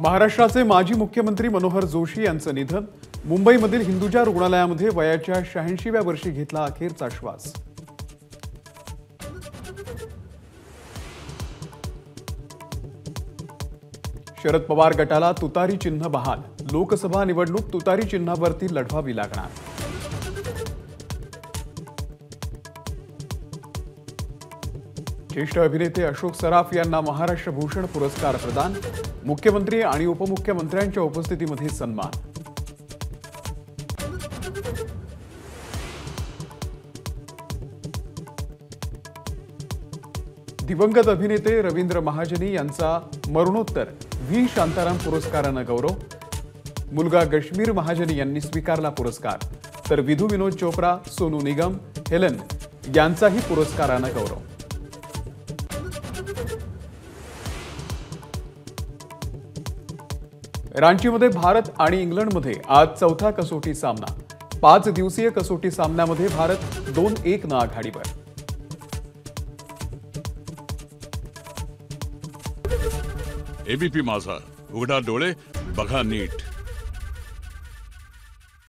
महाराष्ट्राचे माजी मुख्यमंत्री मनोहर जोशी यांचं निधन। मुंबईमधील हिंदुजा रुग्णालयामध्ये वयाच्या 86व्या वर्षी घेतला अखेरचा श्वास। शरद पवार गटाला तुतारी चिन्ह बहाल। लोकसभा निवडणूक तुतारी चिन्हावरती लढवावी लागणार। ज्येष्ठ अभिनेते अशोक सराफ यांना महाराष्ट्र भूषण पुरस्कार प्रदान। मुख्यमंत्री आणि उपमुख्यमंत्र्यांच्या उपस्थितीमध्ये सन्मान। दिवंगत अभिनेते रवींद्र महाजनी यांचा मरणोत्तर व्ही शांताराम पुरस्काराने गौरव। मुलगा गश्मीर महाजनी यांनी स्वीकारला पुरस्कार, तर विधू विनोद चोप्रा, सोनू निगम, हेलन यांचाही पुरस्काराने गौरव। रांचीमध्ये भारत आणि इंग्लंडमध्ये आज चौथा कसोटी सामना। 5 दिवसीय कसोटी सामन्यामध्ये भारत 2-1 ने आघाडीवर। एबीपी माझा, उघडा डोळे बघा नीट।